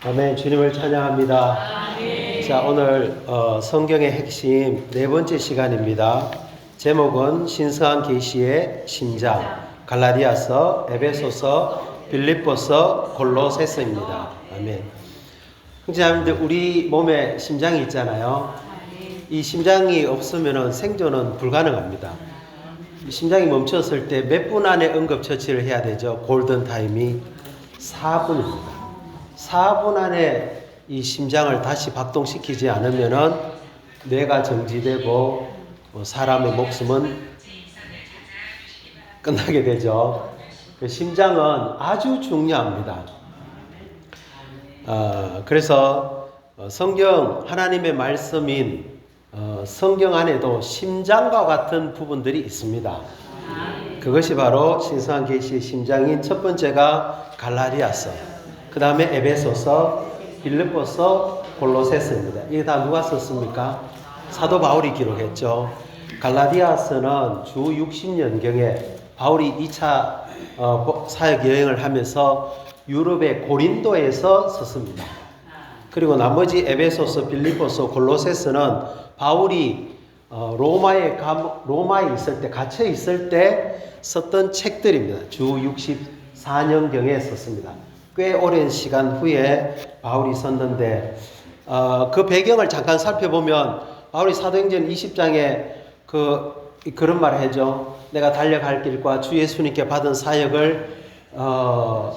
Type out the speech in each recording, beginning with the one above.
아멘. 주님을 찬양합니다. 아멘. 자, 오늘 성경의 핵심 네 번째 시간입니다. 제목은 신성한 계시의 심장, 갈라디아서, 에베소서, 빌립보서, 골로새서입니다. 아멘. 형제자매들, 우리 몸에 심장이 있잖아요. 이 심장이 없으면 생존은 불가능합니다. 심장이 멈췄을 때 몇 분 안에 응급처치를 해야 되죠. 골든타임이 4분입니다. 4분 안에 이 심장을 다시 박동시키지 않으면은 뇌가 정지되고 사람의 목숨은 끝나게 되죠. 심장은 아주 중요합니다. 그래서 성경 하나님의 말씀인 성경 안에도 심장과 같은 부분들이 있습니다. 그것이 바로 신성한 계시의 심장인 첫 번째가 갈라디아서, 그 다음에 에베소서, 빌립보서, 골로새서입니다. 이게 다 누가 썼습니까? 사도 바울이 기록했죠. 갈라디아서는 주 60년경에 바울이 2차 사역 여행을 하면서 유럽의 고린도에서 썼습니다. 그리고 나머지 에베소서, 빌립보서, 골로새서는 바울이 로마에 있을 때, 갇혀 있을 때 썼던 책들입니다. 주 64년경에 썼습니다. 꽤 오랜 시간 후에 바울이 썼는데 그 배경을 잠깐 살펴보면 바울이 사도행전 20장에 그런 말을 하죠. 내가 달려갈 길과 주 예수님께 받은 사역을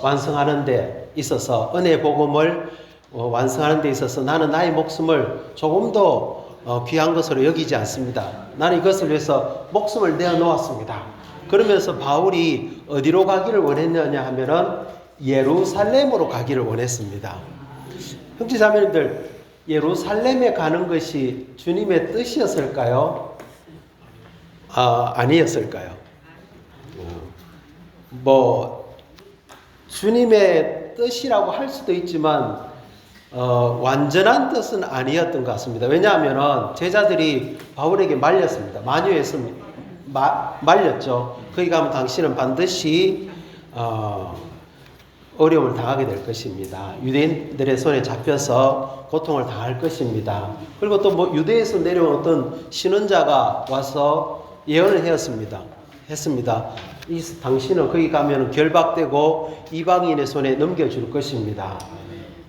완성하는 데 있어서, 은혜 복음을 완성하는 데 있어서 나는 나의 목숨을 조금도 귀한 것으로 여기지 않습니다. 나는 이것을 위해서 목숨을 내어놓았습니다. 그러면서 바울이 어디로 가기를 원했느냐 하면은 예루살렘으로 가기를 원했습니다. 형제자매님들, 예루살렘에 가는 것이 주님의 뜻이었을까요? 아니었을까요? 주님의 뜻이라고 할 수도 있지만 완전한 뜻은 아니었던 것 같습니다. 왜냐하면 제자들이 바울에게 말렸습니다. 만유에서 말렸죠. 거기 가면 당신은 반드시 어려움을 당하게 될 것입니다. 유대인들의 손에 잡혀서 고통을 당할 것입니다. 그리고 또 유대에서 내려온 어떤 신원자가 와서 예언을 했습니다. 당신은 거기 가면 결박되고 이방인의 손에 넘겨줄 것입니다.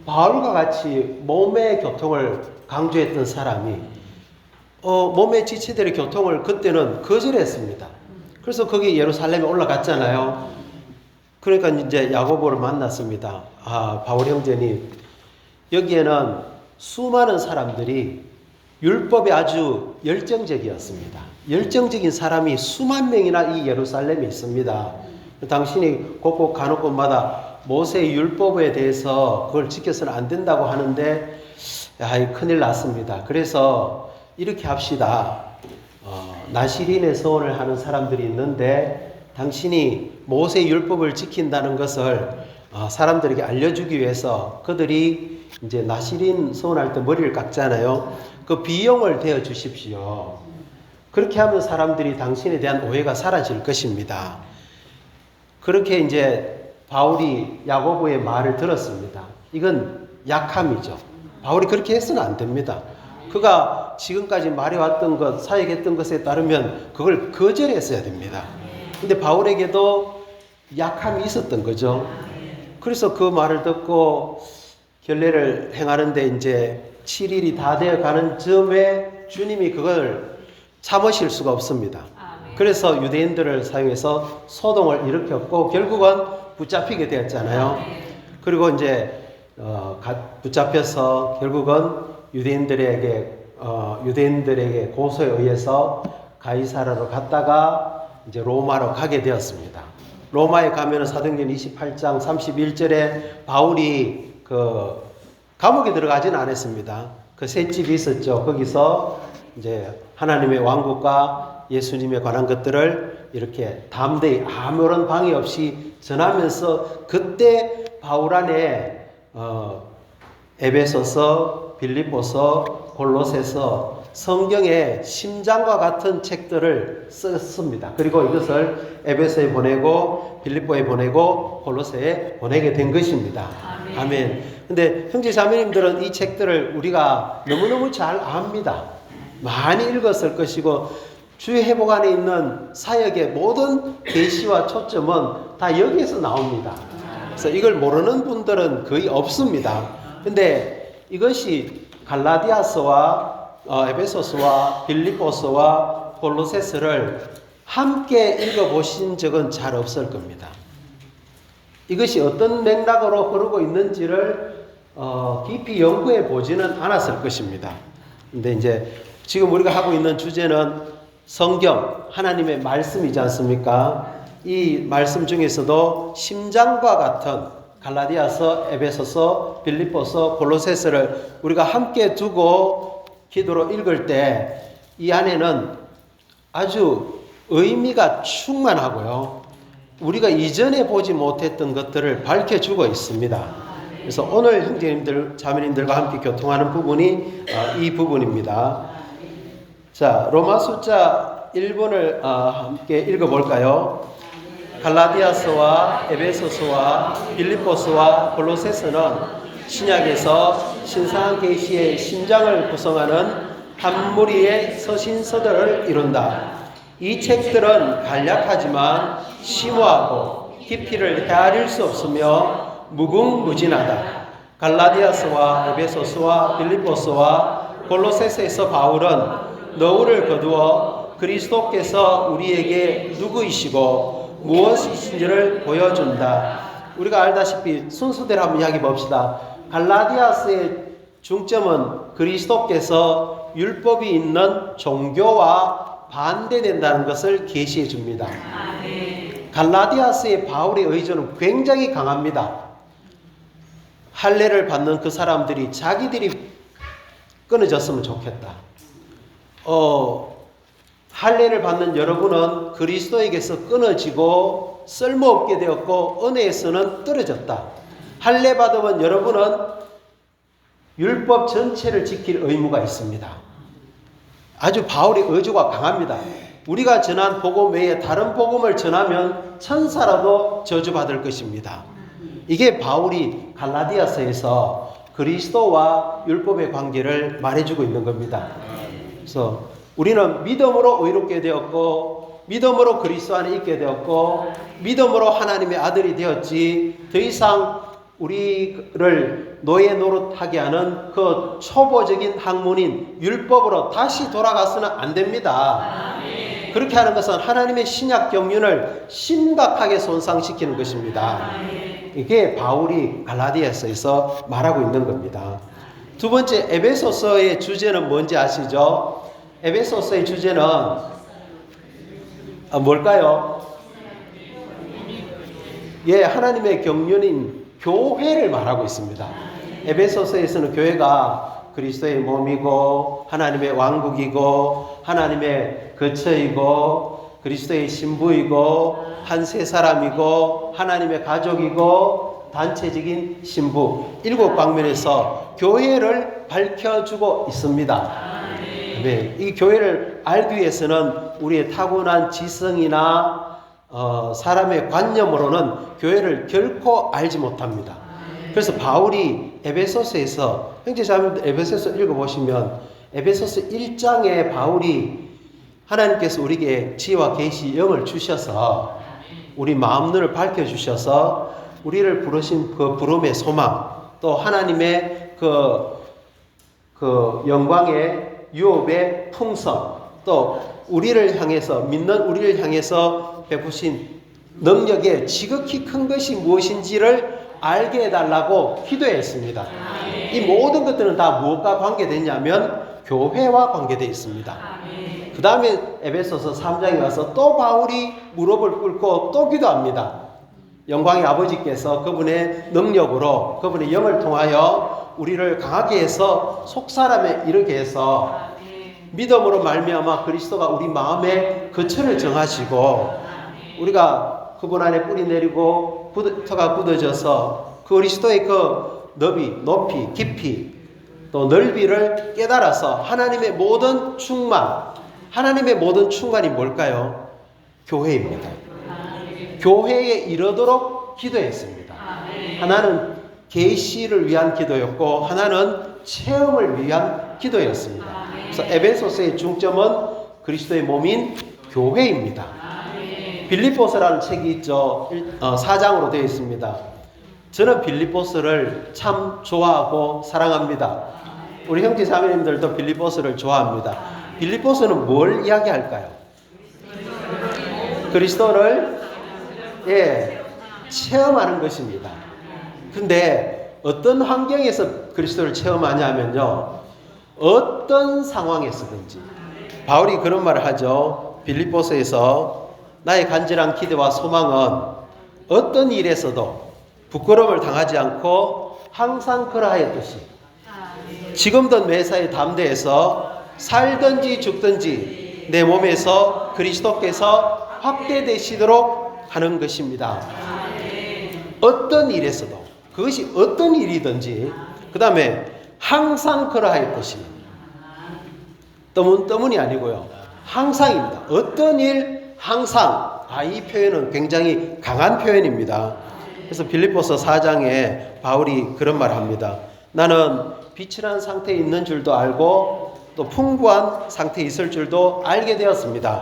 바울과 같이 몸의 교통을 강조했던 사람이 몸의 지체들의 교통을 그때는 거절했습니다. 그래서 거기 예루살렘에 올라갔잖아요. 그러니까 이제 야고보를 만났습니다. 바울 형제님, 여기에는 수많은 사람들이 율법에 아주 열정적이었습니다. 열정적인 사람이 수만 명이나 이 예루살렘에 있습니다. 당신이 곳곳 가는 곳마다 모세의 율법에 대해서 그걸 지켜서는 안 된다고 하는데, 큰일 났습니다. 그래서 이렇게 합시다. 나시린의 서원을 하는 사람들이 있는데, 당신이 모세의 율법을 지킨다는 것을 사람들에게 알려주기 위해서 그들이 이제 나시린 서원할 때 머리를 깎잖아요. 그 비용을 대어 주십시오. 그렇게 하면 사람들이 당신에 대한 오해가 사라질 것입니다. 그렇게 이제 바울이 야고보의 말을 들었습니다. 이건 약함이죠. 바울이 그렇게 해서는 안 됩니다. 그가 지금까지 말해왔던 것, 사역했던 것에 따르면 그걸 거절했어야 됩니다. 근데 바울에게도 약함이 있었던 거죠. 그래서 그 말을 듣고 결례를 행하는데 이제 7일이 다 되어 가는 즈음에 주님이 그걸 참으실 수가 없습니다. 그래서 유대인들을 사용해서 소동을 일으켰고 결국은 붙잡히게 되었잖아요. 그리고 이제 붙잡혀서 결국은 유대인들에게 고소에 의해서 가이사라로 갔다가 이제 로마로 가게 되었습니다. 로마에 가면은 사도행전 28장 31절에 바울이 감옥에 들어가지는 않았습니다. 그 셋집이 있었죠. 거기서 이제 하나님의 왕국과 예수님에 관한 것들을 이렇게 담대히 아무런 방해 없이 전하면서 그때 바울 안에 에베소서, 빌립보서, 골로새서 성경의 심장과 같은 책들을 썼습니다. 그리고 이것을 에베소에 보내고 빌립보에 보내고 골로새에 보내게 된 것입니다. 아멘. 근데 형제 자매님들은 이 책들을 우리가 너무너무 잘 압니다. 많이 읽었을 것이고 주의 회복 안에 있는 사역의 모든 계시와 초점은 다 여기에서 나옵니다. 그래서 이걸 모르는 분들은 거의 없습니다. 근데 이것이 갈라디아서와 에베소서와 빌립보서와 골로새서를 함께 읽어보신 적은 잘 없을 겁니다. 이것이 어떤 맥락으로 흐르고 있는지를 깊이 연구해 보지는 않았을 것입니다. 근데 이제 지금 우리가 하고 있는 주제는 성경, 하나님의 말씀이지 않습니까? 이 말씀 중에서도 심장과 같은 갈라디아서, 에베소서, 빌립보서, 골로새서를 우리가 함께 두고 기도로 읽을 때 이 안에는 아주 의미가 충만하고요. 우리가 이전에 보지 못했던 것들을 밝혀주고 있습니다. 그래서 오늘 형제님들, 자매님들과 함께 교통하는 부분이 이 부분입니다. 자, 로마 숫자 1번을 함께 읽어볼까요? 갈라디아서와 에베소서와 빌립보서와 골로새서는 신약에서 신성한 계시의 심장을 구성하는 한 무리의 서신서들을 이룬다. 이 책들은 간략하지만 심오하고 깊이를 헤아릴 수 없으며 무궁무진하다. 갈라디아서와 에베소서와 빌립보서와 골로새서에서 바울은 너울을 거두어 그리스도께서 우리에게 누구이시고 무엇이신지를 보여준다. 우리가 알다시피 순서대로 한번 이야기해 봅시다. 갈라디아서의 중점은 그리스도께서 율법이 있는 종교와 반대된다는 것을 계시해 줍니다. 갈라디아서의 바울의 의존은 굉장히 강합니다. 할례를 받는 그 사람들이 자기들이 끊어졌으면 좋겠다. 할례를 받는 여러분은 그리스도에게서 끊어지고 쓸모없게 되었고 은혜에서는 떨어졌다. 할례 받으면 여러분은 율법 전체를 지킬 의무가 있습니다. 아주 바울의 의지가 강합니다. 우리가 전한 복음 외에 다른 복음을 전하면 천사라도 저주받을 것입니다. 이게 바울이 갈라디아서에서 그리스도와 율법의 관계를 말해주고 있는 겁니다. 그래서 우리는 믿음으로 의롭게 되었고 믿음으로 그리스도 안에 있게 되었고 믿음으로 하나님의 아들이 되었지 더 이상 우리를 노예 노릇하게 하는 그 초보적인 학문인 율법으로 다시 돌아가서는 안 됩니다. 그렇게 하는 것은 하나님의 신약 경륜을 심각하게 손상시키는 것입니다. 이게 바울이 갈라디아서에서 말하고 있는 겁니다. 두 번째, 에베소서의 주제는 뭔지 아시죠? 에베소서의 주제는 뭘까요? 예, 하나님의 경륜인 교회를 말하고 있습니다. 에베소서에서는 교회가 그리스도의 몸이고 하나님의 왕국이고 하나님의 거처이고 그리스도의 신부이고 한 세 사람이고 하나님의 가족이고 단체적인 신부 7방면에서 교회를 밝혀주고 있습니다. 네, 이 교회를 알기 위해서는 우리의 타고난 지성이나 사람의 관념으로는 교회를 결코 알지 못합니다. 그래서 바울이 에베소서에서 형제자매들 에베소서 읽어보시면 에베소서 1장에 바울이 하나님께서 우리에게 지혜와 계시 영을 주셔서 우리 마음눈을 밝혀주셔서 우리를 부르신 그 부름의 소망 또 하나님의 그 영광의 유업의 풍성 또 우리를 향해서 믿는 우리를 향해서 베푸신 능력의 지극히 큰 것이 무엇인지를 알게 해달라고 기도했습니다. 이 모든 것들은 다 무엇과 관계되냐면 교회와 관계되어 있습니다. 그 다음에 에베소서 3장에 가서 또 바울이 무릎을 꿇고 또 기도합니다. 영광의 아버지께서 그분의 능력으로 그분의 영을 통하여 우리를 강하게 해서 속사람에 이르게 해서 믿음으로 말미암아 그리스도가 우리 마음에 거처를 정하시고 우리가 그분 안에 뿌리 내리고 터가 굳어져서 그리스도의 그 너비, 높이, 깊이 또 넓이를 깨달아서 하나님의 모든 충만, 하나님의 모든 충만이 뭘까요? 교회입니다. 교회에 이르도록 기도했습니다. 하나는 계시를 위한 기도였고 하나는 체험을 위한 기도였습니다. 그래서 에베소서의 중점은 그리스도의 몸인 교회입니다. 빌립보서라는 책이 있죠. 4장으로 되어 있습니다. 저는 빌립보서를 참 좋아하고 사랑합니다. 우리 형제 자매님들도 빌립보서를 좋아합니다. 빌립보서는 뭘 이야기할까요? 그리스도를 체험하는 것입니다. 근데 어떤 환경에서 그리스도를 체험하냐면요, 어떤 상황에서든지. 바울이 그런 말을 하죠. 빌립보서에서 나의 간절한 기대와 소망은 어떤 일에서도 부끄러움을 당하지 않고 항상 그러하였듯이 지금도 매사에 담대해서 살든지 죽든지 내 몸에서 그리스도께서 확대되시도록 하는 것입니다. 어떤 일에서도, 그것이 어떤 일이든지, 그 다음에 항상 그러하였듯이, 떠문떠문이 아니고요, 항상입니다. 어떤 일 항상. 이 표현은 굉장히 강한 표현입니다. 그래서 빌립보서 4장에 바울이 그런 말을 합니다. 나는 비천한 상태에 있는 줄도 알고 또 풍부한 상태에 있을 줄도 알게 되었습니다.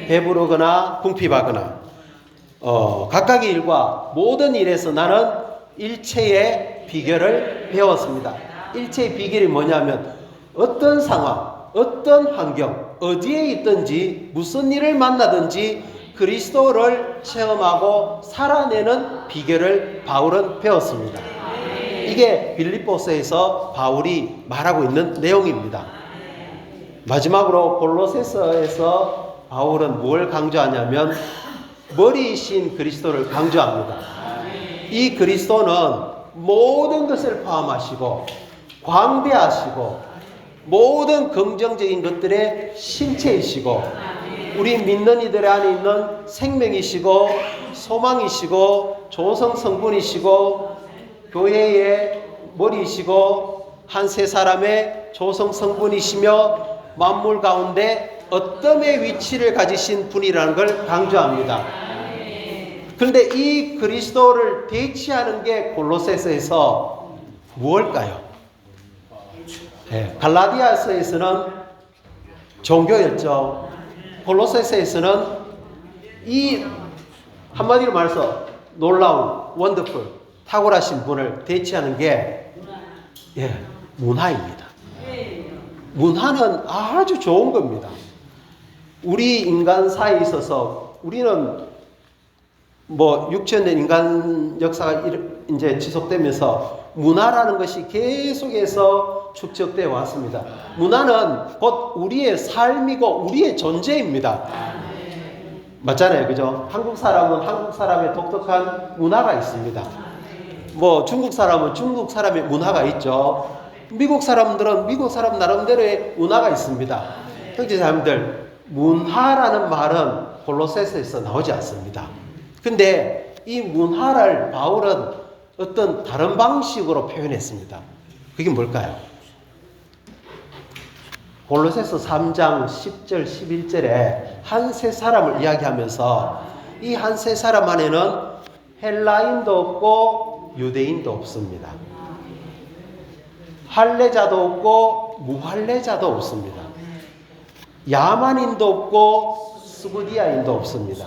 배부르거나 궁핍하거나 각각의 일과 모든 일에서 나는 일체의 비결을 배웠습니다. 일체의 비결이 뭐냐면 어떤 상황, 어떤 환경, 어디에 있든지 무슨 일을 만나든지 그리스도를 체험하고 살아내는 비결을 바울은 배웠습니다. 이게 빌립보서에서 바울이 말하고 있는 내용입니다. 마지막으로 골로새서에서 바울은 뭘 강조하냐면 머리이신 그리스도를 강조합니다. 이 그리스도는 모든 것을 포함하시고 광대하시고 모든 긍정적인 것들의 신체이시고 우리 믿는 이들 안에 있는 생명이시고 소망이시고 조성 성분이시고 교회의 머리이시고 한 세 사람의 조성 성분이시며 만물 가운데 어떠한 위치를 가지신 분이라는 걸 강조합니다. 그런데 이 그리스도를 대치하는 게 골로새서에서 무엇일까요? 갈라디아서에서는 종교였죠. 골로새서에서는 이 한마디로 말해서 놀라운, 원더풀, 탁월하신 분을 대치하는 게 문화입니다. 문화는 아주 좋은 겁니다. 우리 인간 사이에 있어서 우리는 6,000년 인간 역사가 이제 지속되면서 문화라는 것이 계속해서 축적되어 왔습니다. 문화는 곧 우리의 삶이고 우리의 존재입니다. 맞잖아요, 그죠? 한국 사람은 한국 사람의 독특한 문화가 있습니다. 중국 사람은 중국 사람의 문화가 있죠. 미국 사람들은 미국 사람 나름대로의 문화가 있습니다. 형제자매들, 문화라는 말은 골로새서에서 나오지 않습니다. 근데 이 문화를 바울은 어떤 다른 방식으로 표현했습니다. 그게 뭘까요? 골로새서 3장 10절 11절에 한 세 사람을 이야기하면서 이 한 세 사람 안에는 헬라인도 없고 유대인도 없습니다. 할례자도 없고 무할례자도 없습니다. 야만인도 없고 스구디아인도 없습니다.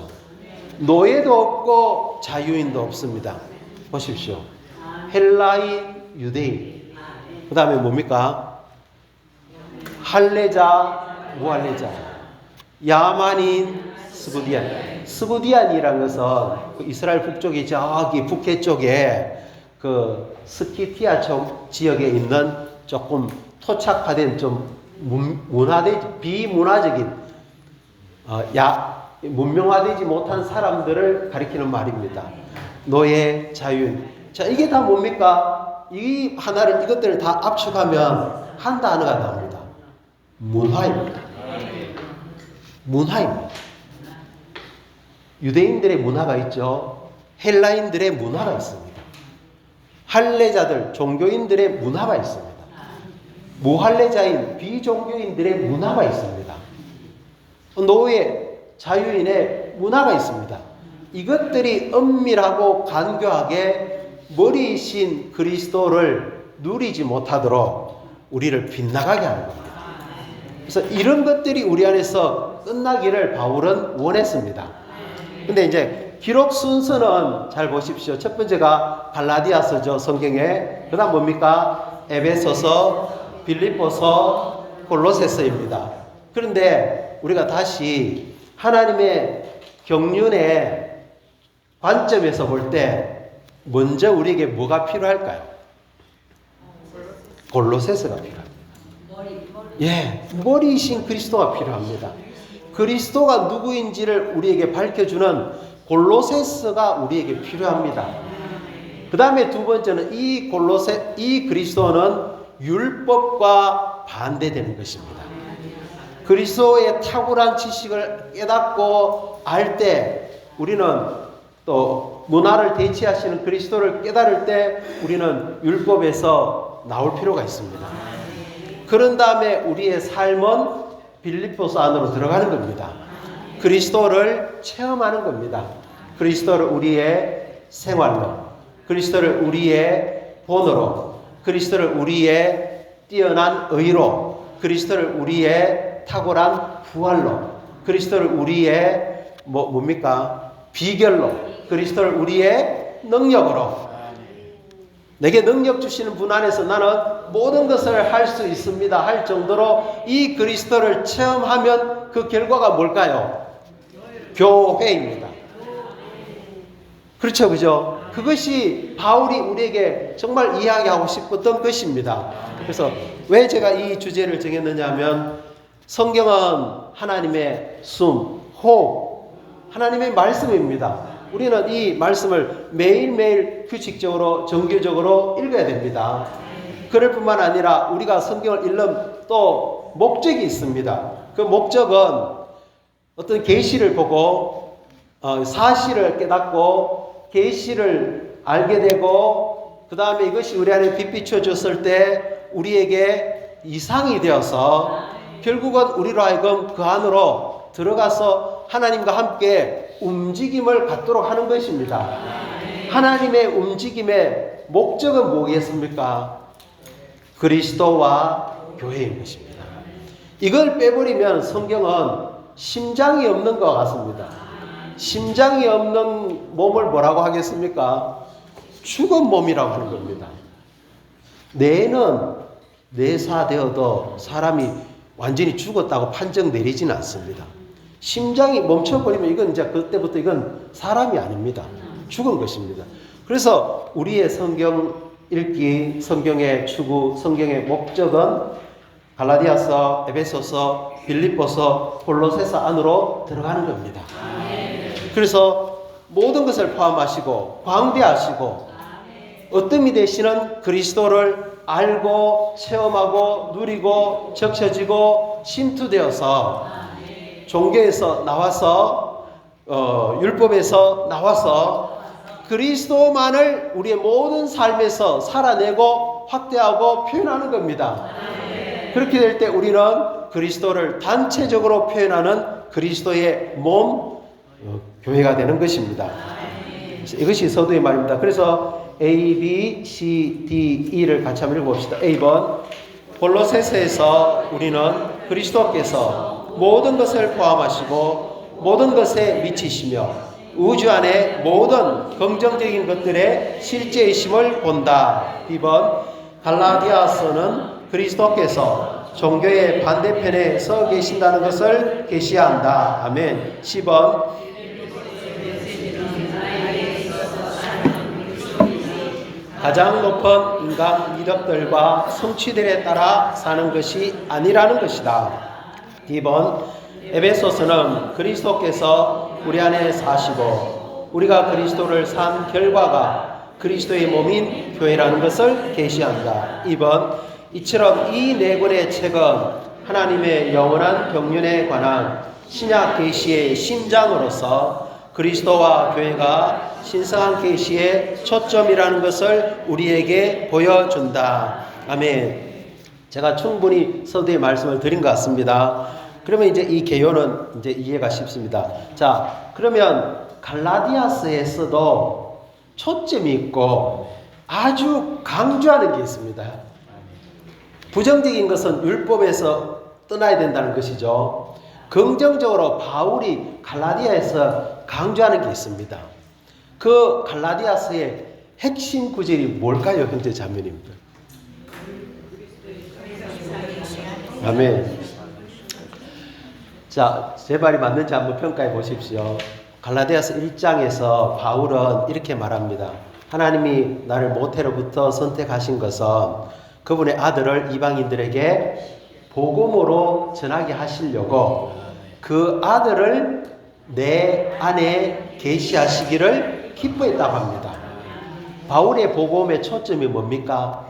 노예도 없고 자유인도 없습니다. 보십시오. 헬라인, 유대인. 그 다음에 뭡니까? 할례자, 무할례자. 야만인, 스구디안. 스구디안이라는 것은 이스라엘 북쪽의 저기 북해 쪽에 그 스키티아 지역에 있는 조금 토착화된 좀 비문화적인 문명화되지 못한 사람들을 가리키는 말입니다. 노예, 자유인. 자, 이게 다 뭡니까? 이것들을 다 압축하면 한 단어가 나옵니다. 문화입니다. 문화입니다. 유대인들의 문화가 있죠. 헬라인들의 문화가 있습니다. 할례자들, 종교인들의 문화가 있습니다. 무할례자인 비종교인들의 문화가 있습니다. 노예, 자유인의 문화가 있습니다. 이것들이 은밀하고 간교하게 머리이신 그리스도를 누리지 못하도록 우리를 빗나가게 하는 겁니다. 그래서 이런 것들이 우리 안에서 끝나기를 바울은 원했습니다. 근데 이제 기록 순서는 잘 보십시오. 첫 번째가 갈라디아서죠, 성경에. 그 다음 뭡니까? 에베소서, 빌립보서, 골로새서입니다. 그런데 우리가 다시 하나님의 경륜의 관점에서 볼 때 먼저 우리에게 뭐가 필요할까요? 골로새서가 필요합니다. 예, 머리이신 그리스도가 필요합니다. 그리스도가 누구인지를 우리에게 밝혀주는 골로새서가 우리에게 필요합니다. 그 다음에 두 번째는 이 그리스도는 율법과 반대되는 것입니다. 그리스도의 탁월한 지식을 깨닫고 알 때 우리는 또 문화를 대체하시는 그리스도를 깨달을 때 우리는 율법에서 나올 필요가 있습니다. 그런 다음에 우리의 삶은 빌립보서 안으로 들어가는 겁니다. 그리스도를 체험하는 겁니다. 그리스도를 우리의 생활로, 그리스도를 우리의 본으로, 그리스도를 우리의 뛰어난 의로, 그리스도를 우리의 탁월한 부활로, 그리스도를 우리의 뭡니까? 비결로, 그리스도를 우리의 능력으로. 내게 능력 주시는 분 안에서 나는 모든 것을 할 수 있습니다 할 정도로 이 그리스도를 체험하면 그 결과가 뭘까요? 교회입니다. 그렇죠, 그죠? 그것이 바울이 우리에게 정말 이야기하고 싶었던 것입니다. 그래서 왜 제가 이 주제를 정했느냐 하면 성경은 하나님의 숨, 호흡, 하나님의 말씀입니다. 우리는 이 말씀을 매일매일 규칙적으로 정규적으로 읽어야 됩니다. 그럴 뿐만 아니라 우리가 성경을 읽는 또 목적이 있습니다. 그 목적은 어떤 계시를 보고 사실을 깨닫고 계시를 알게 되고 그 다음에 이것이 우리 안에 빛비춰졌을 때 우리에게 이상이 되어서 결국은 우리로 하여금 그 안으로 들어가서 하나님과 함께 움직임을 갖도록 하는 것입니다. 하나님의 움직임의 목적은 뭐겠습니까? 그리스도와 교회인 것입니다. 이걸 빼버리면 성경은 심장이 없는 것 같습니다. 심장이 없는 몸을 뭐라고 하겠습니까? 죽은 몸이라고 하는 겁니다. 뇌는 뇌사되어도 사람이 완전히 죽었다고 판정 내리지는 않습니다. 심장이 멈춰버리면 이건 이제 그때부터 이건 사람이 아닙니다. 죽은 것입니다. 그래서 우리의 성경 읽기, 성경의 추구, 성경의 목적은 갈라디아서, 에베소서, 빌립보서, 골로새서 안으로 들어가는 겁니다. 그래서 모든 것을 포함하시고 광대하시고 어뜸이 되시는 그리스도를 알고 체험하고 누리고 적셔지고 침투되어서 종교에서 나와서 율법에서 나와서 그리스도만을 우리의 모든 삶에서 살아내고 확대하고 표현하는 겁니다. 그렇게 될 때 우리는 그리스도를 단체적으로 표현하는 그리스도의 몸, 교회가 되는 것입니다. 이것이 서두의 말입니다. 그래서 A, B, C, D, E를 같이 한번 읽어봅시다. A번 골로새서에서 우리는 그리스도께서 모든 것을 포함하시고 모든 것에 미치시며 우주 안에 모든 긍정적인 것들의 실제이심을 본다. B번 갈라디아서는 그리스도께서 종교의 반대편에 서 계신다는 것을 계시한다. 아멘. 10번 가장 높은 인간 이력들과 성취들에 따라 사는 것이 아니라는 것이다. D번 에베소서는 그리스도께서 우리 안에 사시고 우리가 그리스도를 산 결과가 그리스도의 몸인 교회라는 것을 계시한다. 2번 이처럼 이 네 권의 책은 하나님의 영원한 경륜에 관한 신약 계시의 심장으로서 그리스도와 교회가 신성한 계시의 초점이라는 것을 우리에게 보여준다. 아멘. 제가 충분히 서두에 말씀을 드린 것 같습니다. 그러면 이제 이 개요는 이제 이해가 쉽습니다. 자, 그러면 갈라디아서에서도 초점이 있고 아주 강조하는 게 있습니다. 부정적인 것은 율법에서 떠나야 된다는 것이죠. 긍정적으로 바울이 갈라디아에서 강조하는 게 있습니다. 그 갈라디아서의 핵심 구절이 뭘까요, 형제 자매님들? 아멘. 자, 제 말이 맞는지 한번 평가해 보십시오. 갈라디아서 1장에서 바울은 이렇게 말합니다. 하나님이 나를 모태로부터 선택하신 것은 그분의 아들을 이방인들에게 복음으로 전하게 하시려고 그 아들을 내 안에 계시하시기를 기뻐했다고 합니다. 바울의 복음의 초점이 뭡니까?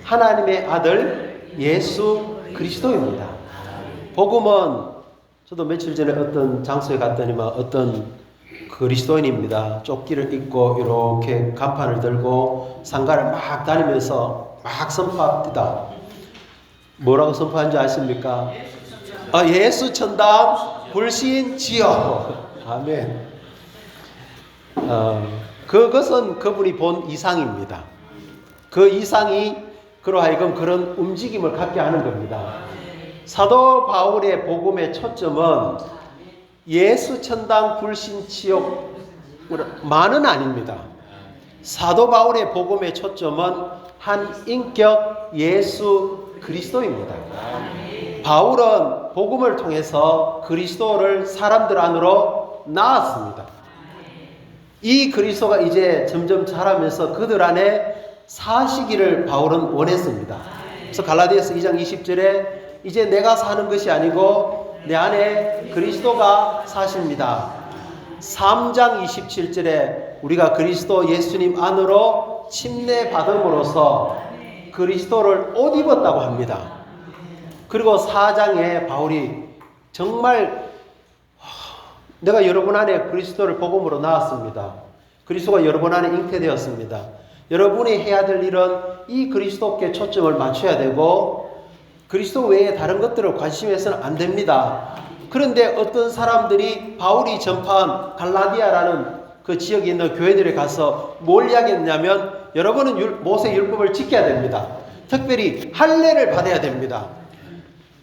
하나님의 아들 예수 그리스도입니다. 복음은 저도 며칠 전에 어떤 장소에 갔더니만 어떤 그리스도인입니다. 조끼를 입고 이렇게 간판을 들고 상가를 막 다니면서 막 선포합니다. 뭐라고 선포한 줄 아십니까? 예수 천당 불신지요. 아멘. 그것은 그분이 본 이상입니다. 그 이상이 그로 하여금 그런 움직임을 갖게 하는 겁니다. 사도 바울의 복음의 초점은 예수 천당 불신 지옥만은 아닙니다. 사도 바울의 복음의 초점은 한 인격 예수 그리스도입니다. 바울은 복음을 통해서 그리스도를 사람들 안으로 낳았습니다. 이 그리스도가 이제 점점 자라면서 그들 안에 사시기를 바울은 원했습니다. 그래서 갈라디아서 2장 20절에 이제 내가 사는 것이 아니고 내 안에 그리스도가 사십니다. 3장 27절에 우리가 그리스도 예수님 안으로 침례받음으로써 그리스도를 옷 입었다고 합니다. 그리고 4장에 바울이 정말 내가 여러분 안에 그리스도를 복음으로 낳았습니다. 그리스도가 여러분 안에 잉태되었습니다. 여러분이 해야 될 일은 이 그리스도께 초점을 맞춰야 되고 그리스도 외에 다른 것들을 관심해서는 안 됩니다. 그런데 어떤 사람들이 바울이 전파한 갈라디아라는 그 지역에 있는 교회들에 가서 뭘 이야기했냐면 여러분은 모세 율법을 지켜야 됩니다. 특별히 할례를 받아야 됩니다.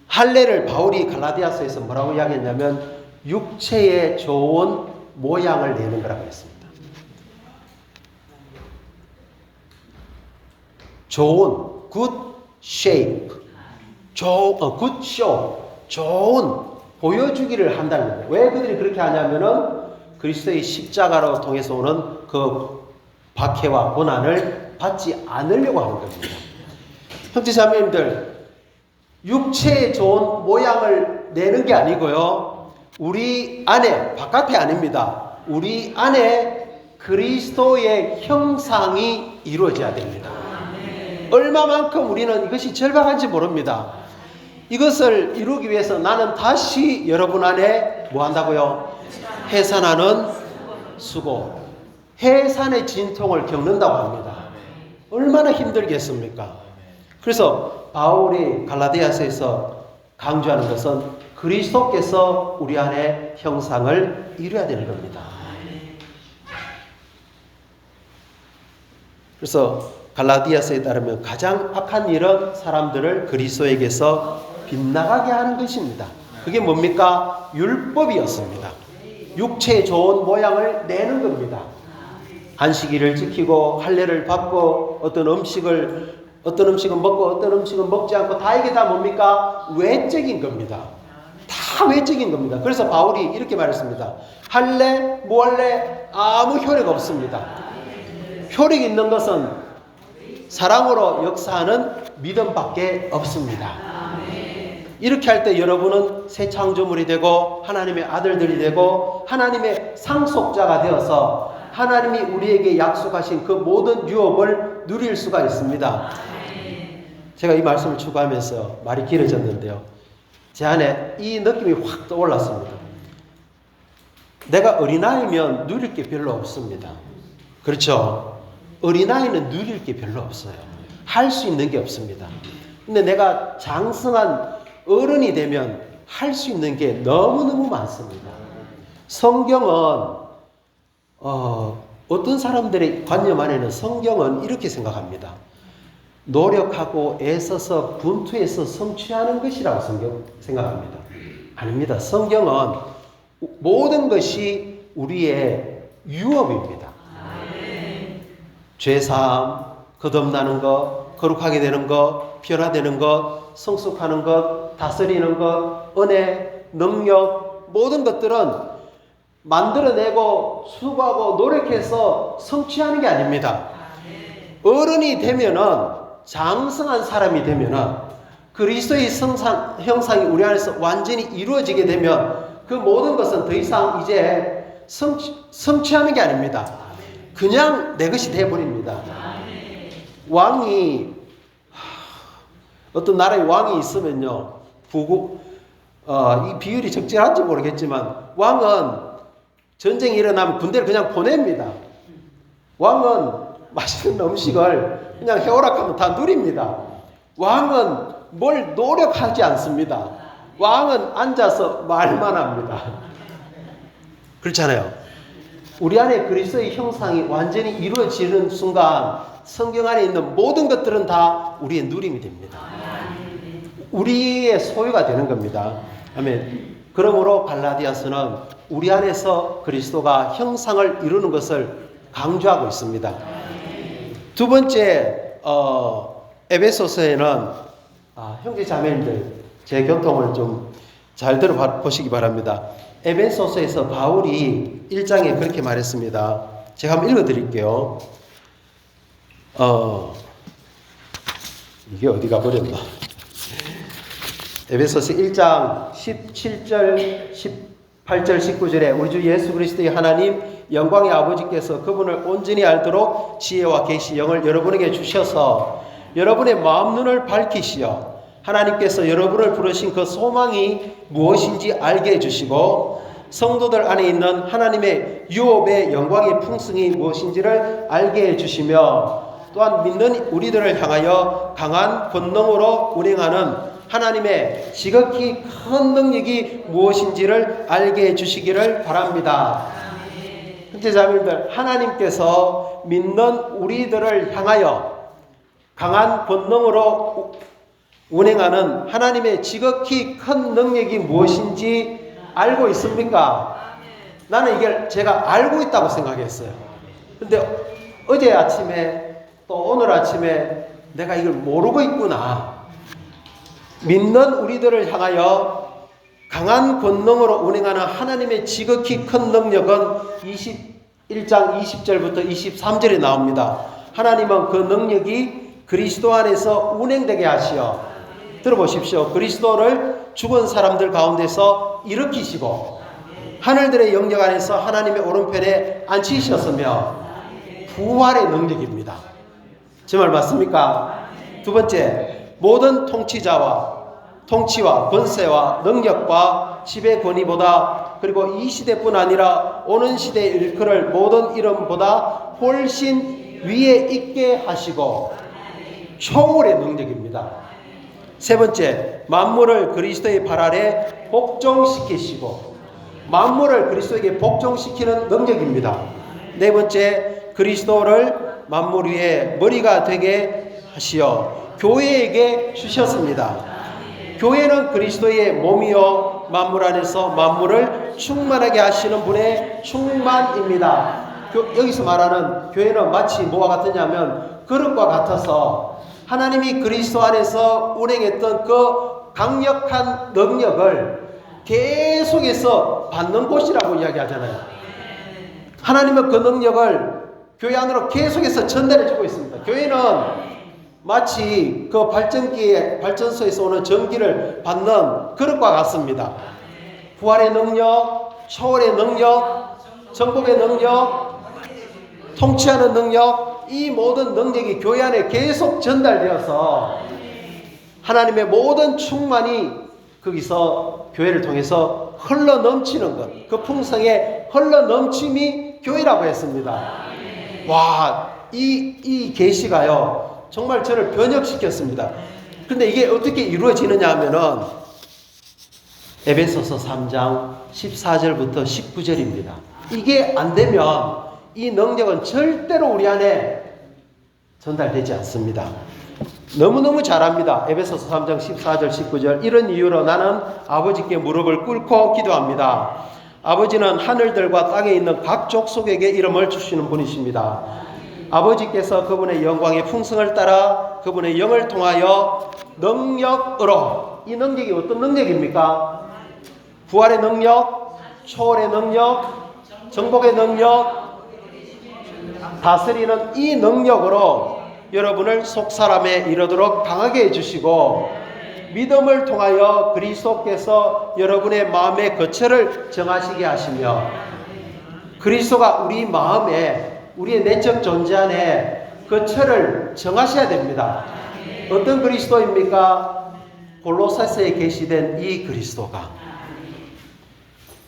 할례를 바울이 갈라디아서에서 뭐라고 이야기했냐면 육체의 좋은 모양을 내는 거라고 했습니다. 좋은 good shape, good show, 좋은 보여주기를 한다는 거예요. 왜 그들이 그렇게 하냐면은 그리스도의 십자가로 통해서 오는 그 박해와 고난을 받지 않으려고 하는 겁니다. 형제 자매님들, 육체의 좋은 모양을 내는 게 아니고요. 우리 안에, 바깥에 아닙니다. 우리 안에 그리스도의 형상이 이루어져야 됩니다. 얼마만큼 우리는 이것이 절박한지 모릅니다. 이것을 이루기 위해서 나는 다시 여러분 안에 뭐 한다고요? 해산하는 수고, 해산의 진통을 겪는다고 합니다. 얼마나 힘들겠습니까? 그래서 바울이 갈라디아서에서 강조하는 것은 그리스도께서 우리 안에 형상을 이루어야 되는 겁니다. 그래서 갈라디아서에 따르면 가장 악한 일은 사람들을 그리스도에게서 빗나가게 하는 것입니다. 그게 뭡니까? 율법이었습니다. 육체의 좋은 모양을 내는 겁니다. 안식일을 지키고 할례를 받고 어떤 음식은 먹고 어떤 음식은 먹지 않고 다 이게 다 뭡니까? 외적인 겁니다. 다 외적인 겁니다. 그래서 바울이 이렇게 말했습니다. 할례, 무할례 아무 효력 없습니다. 효력 있는 것은 사랑으로 역사하는 믿음밖에 없습니다. 이렇게 할 때 여러분은 새 창조물이 되고 하나님의 아들들이 되고 하나님의 상속자가 되어서 하나님이 우리에게 약속하신 그 모든 유업을 누릴 수가 있습니다. 제가 이 말씀을 추구하면서 말이 길어졌는데요. 제 안에 이 느낌이 확 떠올랐습니다. 내가 어린아이면 누릴 게 별로 없습니다. 그렇죠? 어린아이는 누릴 게 별로 없어요. 할 수 있는 게 없습니다. 근데 내가 장성한 어른이 되면 할 수 있는 게 너무너무 많습니다. 성경은 어떤 사람들의 관념 안에는 성경은 이렇게 생각합니다. 노력하고 애써서 분투해서 성취하는 것이라고 성경 생각합니다. 아닙니다. 성경은 모든 것이 우리의 유업입니다. 죄사함, 거듭나는 것, 거룩하게 되는 것, 변화되는 것, 성숙하는 것, 다스리는 것, 은혜, 능력, 모든 것들은 만들어내고 수고하고 노력해서 성취하는 게 아닙니다. 어른이 되면은, 장성한 사람이 되면은 그리스도의 형상이 우리 안에서 완전히 이루어지게 되면 그 모든 것은 더 이상 이제 성취하는 게 아닙니다. 그냥 내 것이 되어버립니다. 왕이, 어떤 나라에 왕이 있으면요, 이 비율이 적절한지 모르겠지만 왕은 전쟁이 일어나면 군대를 그냥 보냅니다. 왕은 맛있는 음식을 그냥 해오락하면 다 누립니다. 왕은 뭘 노력하지 않습니다. 왕은 앉아서 말만 합니다. 그렇잖아요. 우리 안에 그리스도의 형상이 완전히 이루어지는 순간 성경 안에 있는 모든 것들은 다 우리의 누림이 됩니다. 우리의 소유가 되는 겁니다. 아멘. 그러므로 갈라디아서는 우리 안에서 그리스도가 형상을 이루는 것을 강조하고 있습니다. 두 번째, 에베소서에는 형제 자매님들 제 교통을 좀 잘 들어보시기 바랍니다. 에베소서에서 바울이 1장에 그렇게 말했습니다. 제가 한번 읽어드릴게요. 이게 어디 가버렸나? 에베소서 1장 17절, 18절, 19절에 우리 주 예수 그리스도의 하나님 영광의 아버지께서 그분을 온전히 알도록 지혜와 계시 영을 여러분에게 주셔서 여러분의 마음 눈을 밝히시어 하나님께서 여러분을 부르신 그 소망이 무엇인지 알게 해주시고 성도들 안에 있는 하나님의 유업의 영광의 풍성이 무엇인지를 알게 해주시며 또한 믿는 우리들을 향하여 강한 권능으로 운행하는 하나님의 지극히 큰 능력이 무엇인지를 알게 해주시기를 바랍니다. 형제 자매님들, 하나님께서 믿는 우리들을 향하여 강한 권능으로 운행하는 하나님의 지극히 큰 능력이 무엇인지 알고 있습니까? 나는 이걸 제가 알고 있다고 생각했어요. 근데 어제 아침에 또 오늘 아침에 내가 이걸 모르고 있구나. 믿는 우리들을 향하여 강한 권능으로 운행하는 하나님의 지극히 큰 능력은 21장 20절부터 23절에 나옵니다. 하나님은 그 능력이 그리스도 안에서 운행되게 하시어, 들어보십시오. 그리스도를 죽은 사람들 가운데서 일으키시고 하늘들의 영역 안에서 하나님의 오른편에 앉히셨으며 부활의 능력입니다. 제 말 맞습니까? 두 번째, 모든 통치와 권세와 능력과 지배 권위보다, 그리고 이 시대뿐 아니라 오는 시대에 일컬을 모든 이름보다 훨씬 위에 있게 하시고 초월의 능력입니다. 세 번째, 만물을 그리스도의 발 아래 복종시키시고, 만물을 그리스도에게 복종시키는 능력입니다. 네 번째, 그리스도를 만물 위에 머리가 되게 하시어 교회에게 주셨습니다. 교회는 그리스도의 몸이요 만물 안에서 만물을 충만하게 하시는 분의 충만입니다. 여기서 말하는 교회는 마치 뭐와 같으냐면 그릇과 같아서 하나님이 그리스도 안에서 운행했던 그 강력한 능력을 계속해서 받는 곳이라고 이야기하잖아요. 하나님은 그 능력을 교회 안으로 계속해서 전달해주고 있습니다. 교회는 마치 그 발전소에서 오는 전기를 받는 그릇과 같습니다. 부활의 능력, 초월의 능력, 정복의 능력, 통치하는 능력, 이 모든 능력이 교회 안에 계속 전달되어서 하나님의 모든 충만이 거기서 교회를 통해서 흘러 넘치는 것, 그 풍성의 흘러 넘침이 교회라고 했습니다. 와, 이 계시가요 정말 저를 변혁시켰습니다. 근데 이게 어떻게 이루어지느냐 하면은 에베소서 3장 14절부터 19절입니다. 이게 안 되면 이 능력은 절대로 우리 안에 전달되지 않습니다. 너무너무 잘합니다. 에베소서 3장 14절 19절 이런 이유로 나는 아버지께 무릎을 꿇고 기도합니다. 아버지는 하늘들과 땅에 있는 각 족속에게 이름을 주시는 분이십니다. 아버지께서 그분의 영광의 풍성을 따라 그분의 영을 통하여 능력으로, 이 능력이 어떤 능력입니까? 부활의 능력, 초월의 능력, 정복의 능력, 다스리는 이 능력으로 여러분을 속사람에 이르도록 강하게 해주시고 믿음을 통하여 그리스도께서 여러분의 마음의 거처를 정하시게 하시며 그리스도가 우리 마음에 우리의 내적 존재 안에 거처를 정하셔야 됩니다. 어떤 그리스도입니까? 골로새서에 계시된 이 그리스도가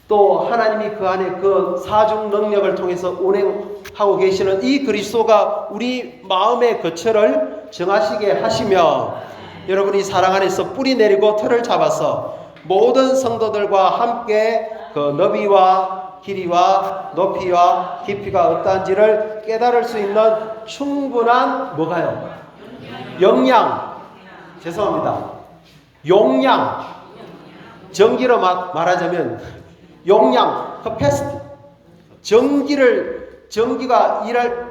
또 하나님이 그 안에 그 사중 능력을 통해서 운행하고 계시는 이 그리스도가 우리 마음의 거처를 정하시게 하시며 여러분이 사랑 안에서 뿌리 내리고 틀을 잡아서 모든 성도들과 함께 그 너비와 길이와 높이와 깊이가 어떠한지를 깨달을 수 있는 충분한 뭐가요? 역량, 죄송합니다. 용량, 전기로 말하자면 용량, capacity, 전기가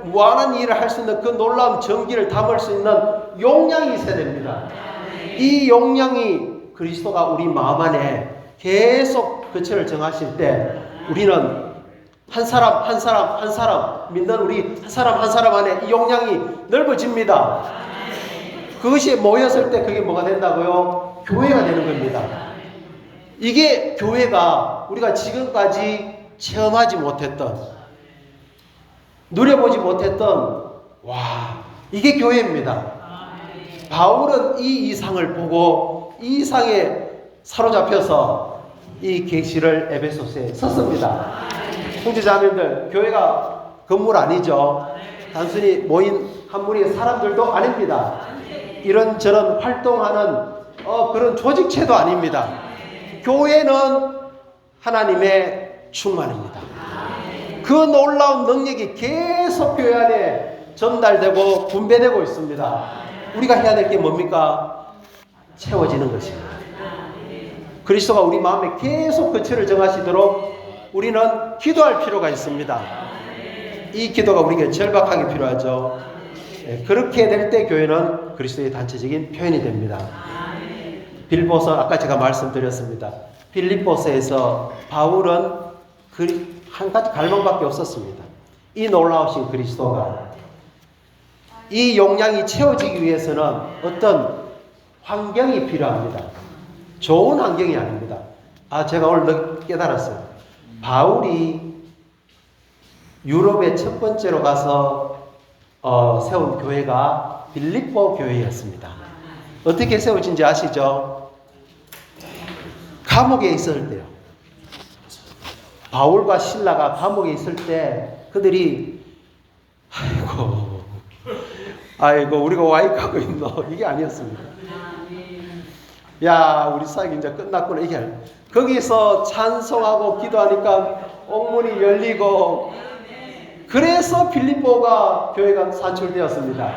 무한한 일을 할 수 있는 그 놀라운 전기를 담을 수 있는 용량이 있어야 됩니다. 이 용량이 그리스도가 우리 마음 안에 계속 거처를 정하실 때 우리는 한 사람 믿는 우리 한 사람 안에 이 용량이 넓어집니다. 그것이 모였을 때 그게 뭐가 된다고요? 교회가 되는 겁니다. 이게 교회가 우리가 지금까지 체험하지 못했던, 누려보지 못했던, 이게 교회입니다. 바울은 이 이상을 보고 이 이상에 사로잡혀서 이 계시를 에베소서에 썼습니다. 형제자매들, 교회가 건물 아니죠. 단순히 모인 한 무리의 사람들도 아닙니다. 이런저런 활동하는 그런 조직체도 아닙니다. 교회는 하나님의 충만입니다. 그 놀라운 능력이 계속 교회 안에 전달되고 분배되고 있습니다. 우리가 해야 될 게 뭡니까? 채워지는 것입니다. 그리스도가 우리 마음에 계속 거처를 정하시도록 우리는 기도할 필요가 있습니다. 이 기도가 우리에게 절박하게 필요하죠. 그렇게 될 때 교회는 그리스도의 단체적인 표현이 됩니다. 빌보서 아까 제가 말씀드렸습니다. 빌립보서에서 바울은 한 가지 갈망밖에 없었습니다. 이 놀라우신 그리스도가 이 용량이 채워지기 위해서는 어떤 환경이 필요합니다. 좋은 환경이 아닙니다. 제가 오늘 깨달았어요. 바울이 유럽에 첫 번째로 가서 세운 교회가 빌립보 교회였습니다. 어떻게 세워진지 아시죠? 감옥에 있을 때요. 바울과 실라가 감옥에 있을 때 그들이 아이고 우리가 와이가고 있노 이게 아니었습니다. 야 우리 사역이 이제 끝났구나 이게 아니에요. 거기서 찬송하고 기도하니까 옥문이 열리고 그래서 빌립보가 교회가 산출되었습니다.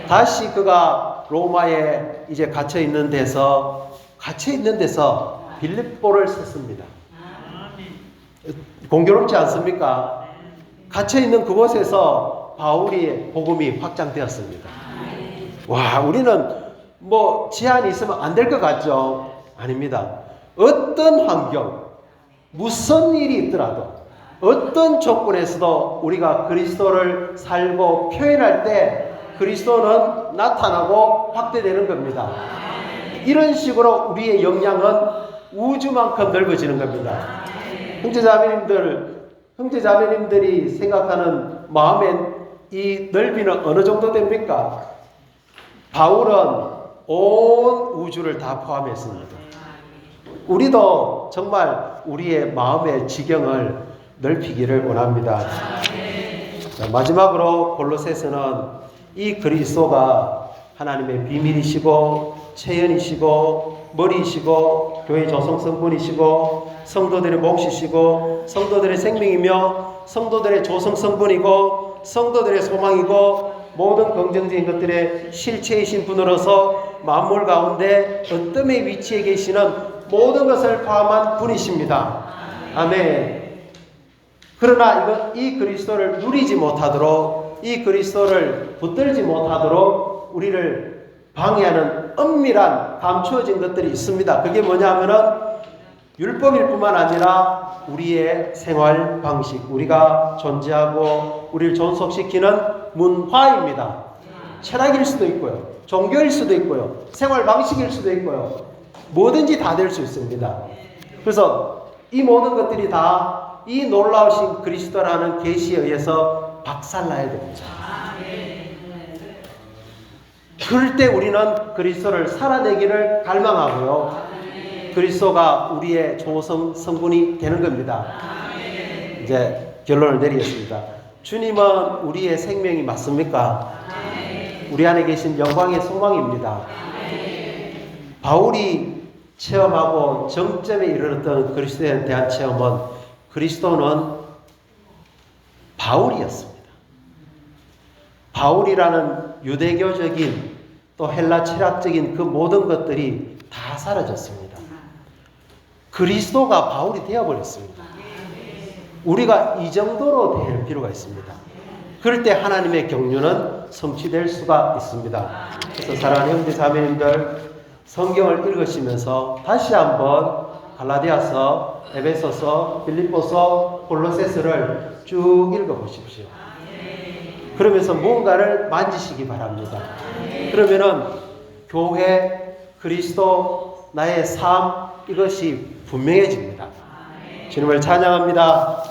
다시 그가 로마에 이제 갇혀 있는 데서 빌립보를 썼습니다. 공교롭지 않습니까? 갇혀 있는 그곳에서 바울의 복음이 확장되었습니다. 우리는 뭐 제한이 있으면 안 될 것 같죠? 아닙니다. 어떤 환경, 무슨 일이 있더라도 어떤 조건에서도 우리가 그리스도를 살고 표현할 때 그리스도는 나타나고 확대되는 겁니다. 이런 식으로 우리의 역량은 우주만큼 넓어지는 겁니다. 형제자매님들이 생각하는 마음의 이 넓이는 어느 정도 됩니까? 바울은 온 우주를 다 포함했습니다. 우리도 정말 우리의 마음의 지경을 넓히기를 원합니다. 자, 마지막으로 골로새서는 이 그리스도가 하나님의 비밀이시고 체현이시고 머리이시고 교회 조성성분이시고 성도들의 몫이시고 성도들의 생명이며 성도들의 조성성분이고 성도들의 소망이고 모든 긍정적인 것들의 실체이신 분으로서 만물 가운데 어떤 위치에 계시는 모든 것을 포함한 분이십니다. 아멘. 그러나 이 그리스도를 누리지 못하도록, 이 그리스도를 붙들지 못하도록 우리를 방해하는 엄밀한 감추어진 것들이 있습니다. 그게 뭐냐면은 율법일 뿐만 아니라 우리의 생활 방식, 우리가 존재하고 우리를 존속시키는 문화입니다. 철학일 수도 있고요, 종교일 수도 있고요, 생활 방식일 수도 있고요, 뭐든지 다 될 수 있습니다. 그래서 이 모든 것들이 다 이 놀라우신 그리스도라는 계시에 의해서 박살나야 됩니다. 그럴 때 우리는 그리스도를 살아내기를 갈망하고요, 그리스도가 우리의 조성 성분이 되는 겁니다. 이제 결론을 내리겠습니다. 주님은 우리의 생명이 맞습니까? 우리 안에 계신 영광의 소망입니다. 바울이 체험하고 정점에 이르렀던 그리스도에 대한 체험은 그리스도는 바울이었습니다. 바울이라는 유대교적인 또 헬라 철학적인 그 모든 것들이 다 사라졌습니다. 그리스도가 바울이 되어버렸습니다. 우리가 이 정도로 될 필요가 있습니다. 그럴 때 하나님의 경륜은 성취될 수가 있습니다. 그래서 사랑하는 형제 자매님들, 성경을 읽으시면서 다시 한번 갈라디아서, 에베소서, 빌립보서, 골로새서를 쭉 읽어보십시오. 그러면서 무언가를 만지시기 바랍니다. 그러면은 교회, 그리스도, 나의 삶, 이것이 분명해집니다. 주님을 찬양합니다.